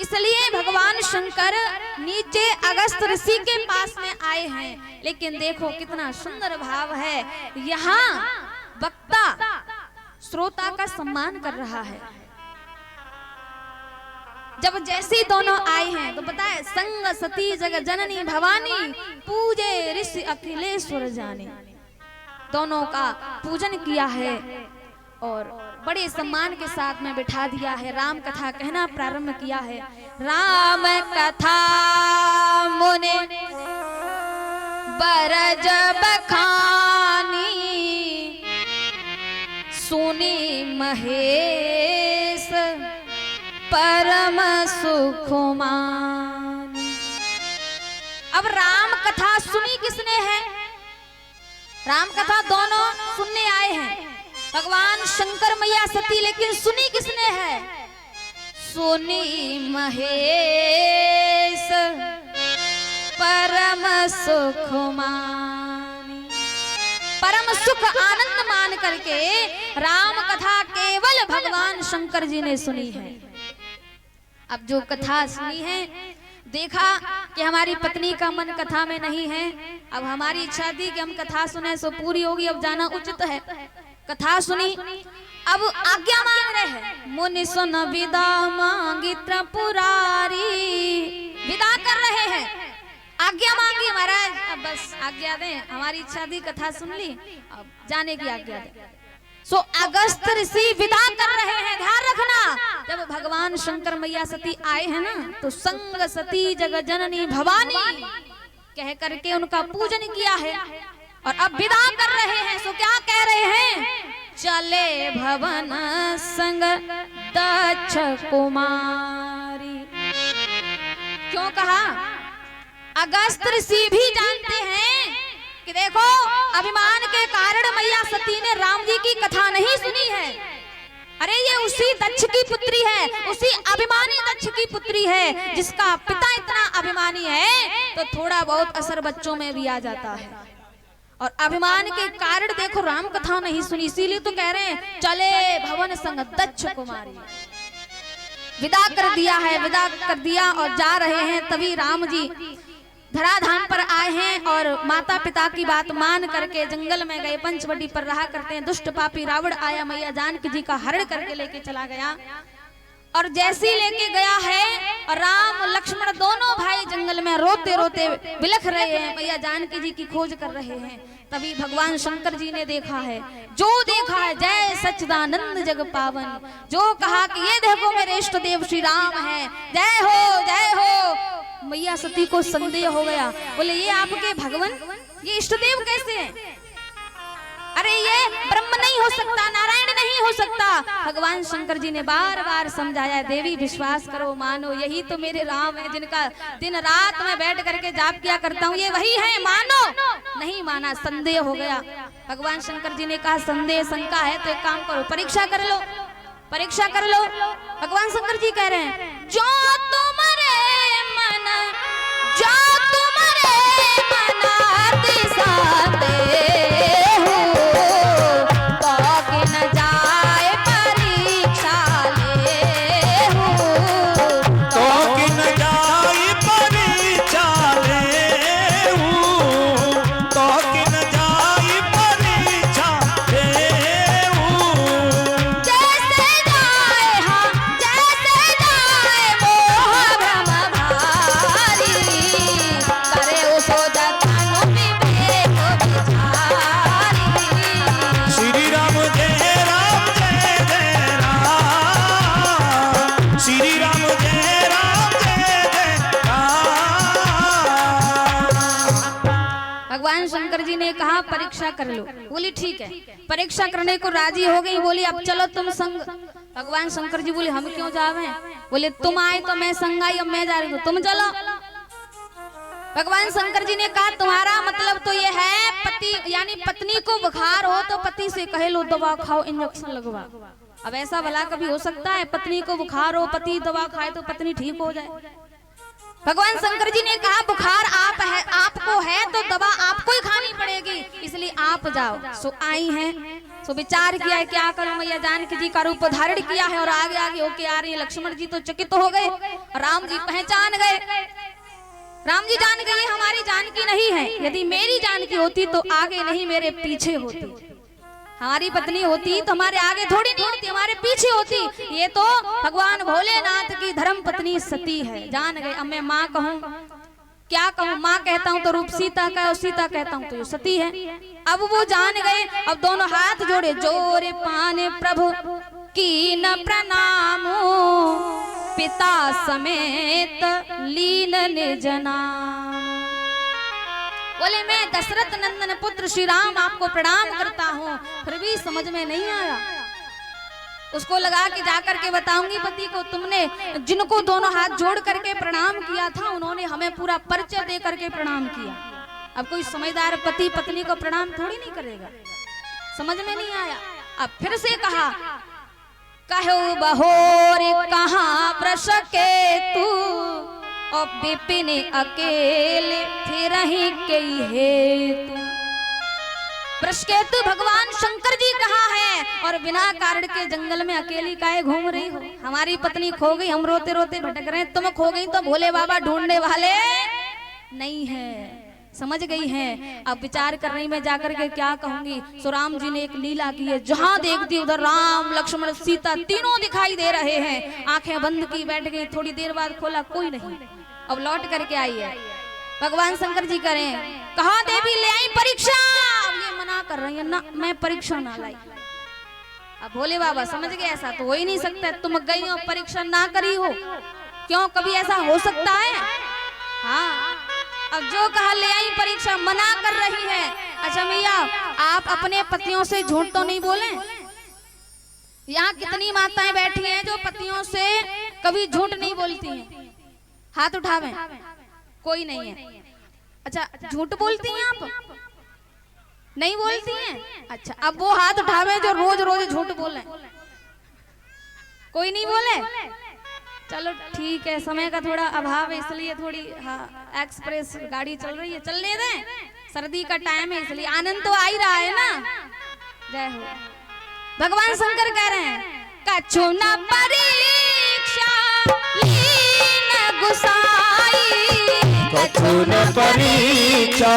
इसलिए भगवान शंकर नीचे अगस्त ऋषि के पास में आए हैं। लेकिन देखो कितना सुंदर भाव है, यहाँ वक्ता श्रोता का सम्मान कर रहा है। जब जैसे दोनों आए हैं तो बताए संग सती जग जननी भवानी पूजे ऋषि अखिलेश्वर जाने। दोनों का पूजन किया है और बड़े सम्मान के साथ में बिठा दिया है। राम कथा कहना प्रारंभ किया है। राम कथा मुने बरज बखानी सुनी महेश परम सुखमान। अब राम कथा सुनी किसने है? राम कथा दोनों सुनने आए हैं, भगवान शंकर मैया सती, लेकिन सुनी किसने है? सुनी महेश परम सुखमान। परम सुख आनंद मान करके राम कथा केवल भगवान शंकर जी ने सुनी है। अब जो कथा सुनी है, देखा कि हमारी पत्नी का मन कथा में नहीं है, अब हमारी इच्छा थी कि हम कथा सुने सो पूरी होगी, अब जाना उचित है। कथा सुनी, अब आज्ञा मांग रहे हैं। मुनि सुन विदा मांगी त्रिपुरारी, विदा कर रहे हैं, आज्ञा मांगी महाराज, अब बस आज्ञा दें, हमारी इच्छा थी कथा सुन ली, अब जाने की आज्ञा दें। सो अगस्त ऋषि विदा कर रहे हैं। ध्यान रखना, जब भगवान शंकर मैया सती आए हैं ना, तो संग सती जग जननी भवानी कह करके उनका पूजन किया है और अब विदा कर रहे हैं। सो क्या कह रहे हैं? चले भवन संग दक्ष कुमारी। क्यों कहा? अगस्त ऋषि भी जानते हैं कि देखो अभिमान के कारण मैया सती ने राम जी की कथा नहीं सुनी है। अरे ये उसी दक्ष की पुत्री है, उसी अभिमानी दक्ष की पुत्री है, जिसका पिता इतना अभिमानी है तो थोड़ा बहुत असर बच्चों में भी आ जाता है। और अभिमान के कारण देखो राम कथा नहीं सुनी, इसीलिए तो कह रहे हैं चले भवन संग दक्ष कुमारी। विदा कर दिया है, विदा कर दिया और जा रहे हैं। तभी राम जी धराधाम पर आए हैं और माता पिता की बात मान करके जंगल में गए। पंचवटी पर रहा करते हैं। दुष्ट पापी रावण आया, मैया जानकी जी का हरण करके लेके चला गया और जैसे ही लेके गया है और राम लक्ष्मण दोनों भाई जंगल में रोते रोते बिलख रहे हैं, मैया जानकी जी की खोज कर रहे हैं। तभी भगवान शंकर जी ने देखा है, जो देखा है जय सच्चिदानंद जग पावन, जो कहा कि ये देखो मेरे इष्ट देव श्री राम है, जय हो जय हो। मैया सती को संदेह हो गया, बोले ये आपके भगवान, ये इष्ट देव कैसे हैं? अरे ये ब्रह्म नहीं हो सकता, नारायण नहीं हो सकता। भगवान शंकर जी ने बार बार समझाया, देवी विश्वास करो, मानो यही तो मेरे राम है, जिनका दिन रात में बैठ करके जाप किया करता हूँ, ये वही है, मानो। नहीं माना, संदेह हो गया। भगवान शंकर जी ने कहा संदेह शंका है तो एक काम करो, परीक्षा कर लो, परीक्षा कर लो। भगवान शंकर जी कह रहे हैं जो तुम्हारे मन, जो तुम्हारे मन दिशा दे शंकर जी ने कहा परीक्षा कर लो। बोली ठीक है, परीक्षा करने को राजी हो गई। बोली अब चलो तुम संग। भगवान शंकर जी बोले हम क्यों जावे? बोले तुम आए तो मैं संग आई, अब मैं जा रही हूँ, तुम चलो। भगवान शंकर जी ने कहा तुम्हारा मतलब तो ये है पति यानी पत्नी को बुखार हो तो पति से कहे लो दवा खाओ, इंजेक्शन लगवा। अब ऐसा भला कभी हो सकता है? पत्नी को बुखार हो, पति दवा खाए तो पत्नी ठीक हो जाए? भगवान शंकर जी ने कहा बुखार आपको है तो दवा आपको ही खानी पड़ेगी, इसलिए आप जाओ। सो आई हैं, सो विचार किया है क्या करूं, मैया जानकी जी का रूप धारण किया है और आगे आगे होके आ रही है। लक्ष्मण जी तो चकित हो गए, राम जी पहचान गए। राम जी जान गए हमारी जानकी नहीं है, यदि मेरी जानकी होती तो आगे नहीं मेरे पीछे होती, हमारी पत्नी होती तो हमारे आगे थोड़ी नहीं होती, हमारे पीछे होती। ये तो भगवान भोलेनाथ की धर्म पत्नी सती है। जान गए। अब मैं माँ कहूँ क्या कहूँ, माँ कहता हूँ तो रूप सीता का, और सीता कहता हूँ तो सती है। अब वो जान गए। अब दोनों हाथ जोड़े, जोरे पाने प्रभु की न प्रणामो, पिता समेत लीन निज नाम। बोले मैं दशरथ नंदन पुत्र श्री राम आपको प्रणाम करता हूँ, फिर भी समझ में नहीं आया। उसको लगा के जाकर के बताऊंगी पति को, तुमने जिनको दोनों हाथ जोड़ करके प्रणाम किया था उन्होंने हमें पूरा परिचय दे करके प्रणाम किया। अब कोई समझदार पति पत्नी को प्रणाम थोड़ी नहीं करेगा, समझ में नहीं आया। अब फिर से कहा, कहो बहोर कहाँ वृष के तू, और विपिन अकेले फिर ही कई हेतु। वृषकेतु भगवान शंकर जी कहाँ है, और बिना कारण के जंगल में अकेली काहे घूम रही हो। हमारी पत्नी खो गई, हम रोते रोते भटक रहे हैं, तुम खो गई तो भोले बाबा ढूंढने वाले नहीं है। समझ गई हैं। अब विचार कर रही मैं जाकर के क्या कहूंगी। सो राम जी ने एक लीला की है, जहां देखती उधर राम लक्ष्मण सीता तीनों दिखाई दे रहे हैं। आंखें बंद की बैठ गई, थोड़ी देर बाद खोला, कोई नहीं। अब लौट करके आई है। भगवान शंकर जी करें, कहा देवी ले आई परीक्षा, अब ये मना कर रही है ना, मैं परीक्षा ना लाई। अब भोले बाबा समझ गए ऐसा तो हो ही नहीं सकता, तुम गई हो परीक्षा ना करी हो, क्यों कभी ऐसा हो सकता है। हाँ, अब जो कहा ले आई परीक्षा, मना कर रही है। अच्छा मैया आप अपने पतियों से झूठ तो नहीं बोले। यहाँ कितनी माताएं बैठी हैं जो पतियों से कभी झूठ नहीं बोलती हैं, हाथ उठावे, कोई नहीं है। अच्छा झूठ बोलती हैं आप, नहीं बोलती हैं। अच्छा अब वो हाथ उठावे जो रोज रोज झूठ बोले, कोई नहीं बोले। चलो ठीक है, समय का थोड़ा अभाव है इसलिए थोड़ी, हाँ एक्सप्रेस गाड़ी चल रही है, चलने दें, सर्दी का टाइम है इसलिए आनंद तो आ ही रहा है ना। जय हो। भगवान शंकर कह रहे हैं, कछु न परीक्षा लीन गुसाई, कछु न परीक्षा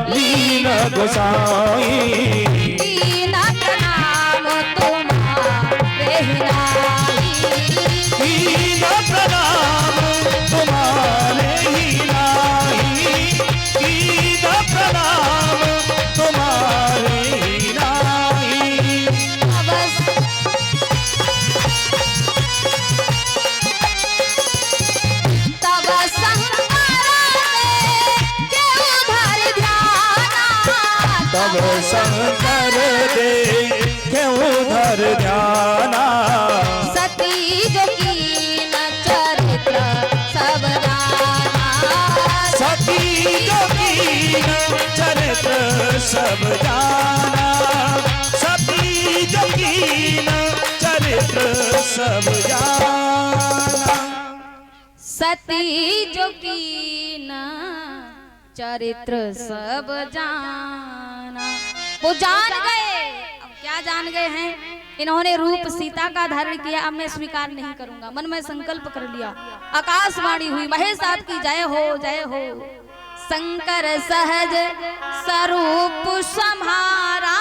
लीन गुसाई, दीन प्रणाम तुम्हारे नाई, दीन प्रणाम तुम्हारे ही नाई, दीन प्रणाम तुम्हारे ही नाई। तब शंकर दे क्यों धर ध्याना, सती जो कीन चरित्र सब जाना, सती जो कीन चरित्र सब जाना, सती जो कीन चरित्र सब जाना, सती जो कीन चरित्र सब जाना। वो जान गए। अब क्या जान गए हैं, इन्होंने रूप सीता का धारण किया, अब मैं स्वीकार नहीं करूंगा, मन में संकल्प कर लिया। आकाशवाणी हुई, महेश की जय हो जय हो। शंकर सहज स्वरूप सम्हारा,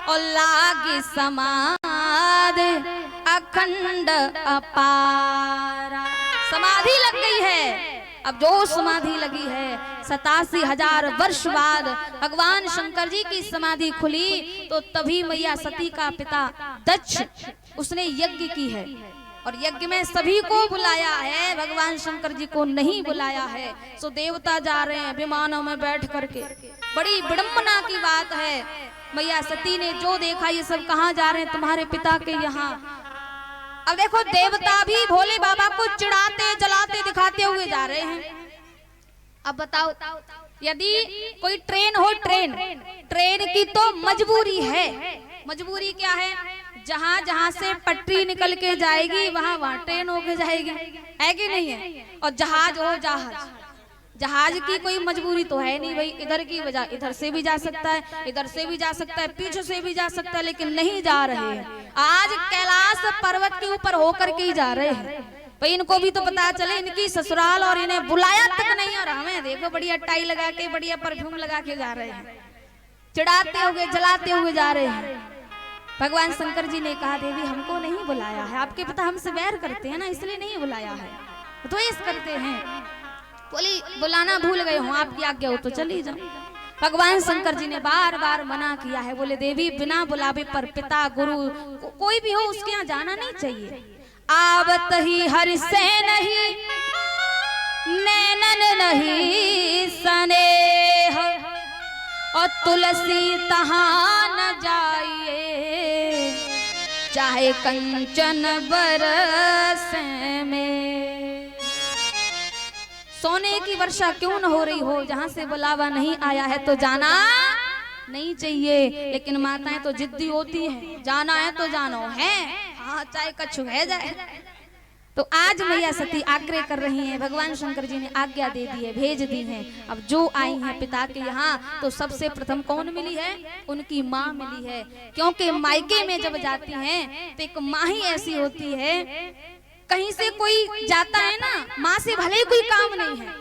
और लागी समाधि अखंड अपारा। समाधि लग गई है। अब जो समाधि लगी है 87,000 वर्ष बाद भगवान शंकर जी की समाधि खुली, तो तभी मैया सती का पिता दक्ष उसने यज्ञ की है, और यज्ञ में सभी को बुलाया है, भगवान शंकर जी को नहीं बुलाया है। सो देवता जा रहे हैं विमानों में बैठ करके, बड़ी विडंबना की बात है। मैया सती ने जो देखा, ये सब कहाँ जा रहे हैं, तुम्हारे पिता के यहाँ। अब देखो देवता भी भोले बाबा को चिढ़ाते जलाते दिखाते हुए जा रहे हैं। अब बताओ, यदि कोई ट्रेन हो, ट्रेन की तो मजबूरी है। मजबूरी क्या है, जहां जहां से पटरी निकल के जाएगी वहां वहां ट्रेन होके जाएगी, है कि नहीं है। और जहाज हो, जहाज की कोई मजबूरी तो है नहीं भाई, इधर की वजह इधर से भी जा सकता है, इधर से भी जा सकता है, पीछे से भी जा सकता है, लेकिन नहीं जा रहे हैं। आज कैलाश पर्वत के ऊपर होकर के ही जा रहे हैं भाई। इनको भी तो पता चले इनकी ससुराल, और इन्हें बुलाया तक नहीं, और हमें देखो बढ़िया टाई लगा के बढ़िया परफ्यूम लगा के जा रहे हैं, चिढ़ाते हुए जलाते हुए जा रहे हैं। भगवान शंकर जी ने कहा देवी हमको नहीं बुलाया है, आपके पिता हमसे वैर करते हैं ना, इसलिए नहीं बुलाया है, द्वेष करते हैं। बोली बुलाना भूल गए हो, आपकी आज्ञा हो तो चली जाओ। भगवान शंकर जी ने बार बार मना किया है, बोले देवी बिना बुलावे पर पिता गुरु कोई भी हो उसके यहाँ जाना नहीं चाहिए। आवत ही हरि से नहीं नैनन नहीं स्नेह, और तुलसी तहाँ न जाइए चाहे कंचन बरसे में। सोने की वर्षा क्यों न हो रही हो, जहां से बुलावा नहीं आया है तो जाना नहीं चाहिए। लेकिन माताएं तो जिद्दी होती हैं, जाना है तो जानो है, हाँ चाहे कछु है जाए। तो आज मैया सती आग्रह कर रही हैं, भगवान शंकर जी ने आज्ञा दे दी है, भेज दी है। अब जो आई हैं पिता के यहाँ तो सबसे प्रथम कौन मिली है, उनकी माँ मिली है। क्योंकि मायके में जब जाती हैं तो एक माँ ही ऐसी होती है, कहीं से कोई जाता है ना, माँ से भले ही कोई काम नहीं है,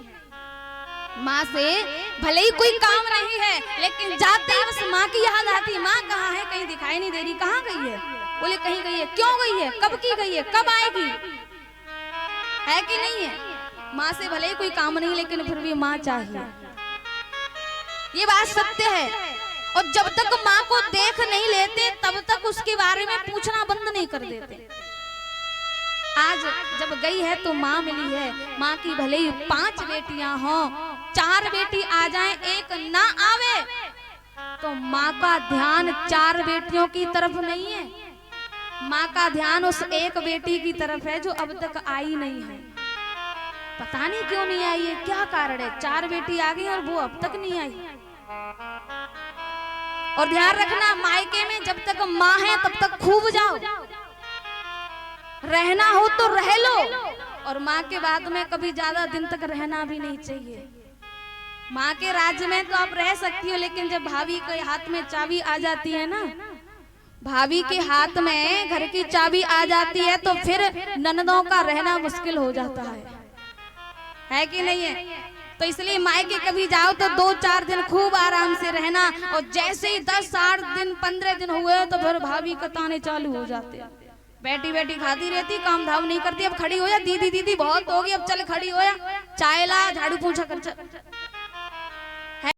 माँ से भले ही कोई काम नहीं है, लेकिन जाते ही बस माँ की याद आती है। माँ कहाँ है, कहीं दिखाई नहीं दे रही, कहाँ गई है? बोले कहीं गई है, क्यों गई है, कब की गई है, कब आएगी, है कि नहीं है? माँ से भले ही कोई काम नहीं, लेकिन फिर भी माँ चाहिए, ये बात सत्य है। और जब तक माँ को देख नहीं लेते तब तक उसके बारे में पूछना बंद नहीं कर देते। आज जब गई है तो माँ मिली है, माँ की भले ही 5 बेटियां हों, 4 बेटी आ जाएं, एक ना आवे, तो माँ का ध्यान 4 बेटियों की तरफ नहीं है, माँ का ध्यान उस एक बेटी की तरफ है जो अब तक आई नहीं है। पता नहीं क्यों नहीं आई है, क्या कारण है? 4 बेटी आ गई और वो अब तक नहीं आई। और ध्यान रखना, मायके में जब तक माँ है तब तक खूब जाओ, रहना हो तो रह लो, और माँ के बाद में कभी ज्यादा दिन तक रहना भी नहीं चाहिए। माँ के राज्य में तो आप रह सकती हो, लेकिन जब भाभी के हाथ में चाबी आ जाती है ना, भाभी के हाथ में घर की चाबी आ जाती है तो फिर ननदों का रहना मुश्किल हो जाता है कि नहीं है? तो इसलिए मायके कभी जाओ तो 2-4 दिन खूब आराम से रहना, और जैसे ही 10-8 दिन 15 दिन हुए तो फिर भाभी का ताने चालू हो जाते हैं। बैठी बैठी खाती रहती, काम धाम नहीं करती, अब खड़ी हो जा, दीदी दीदी बहुत होगी, अब चल खड़ी हो जा, चाय ला, झाड़ू पोंछा कर,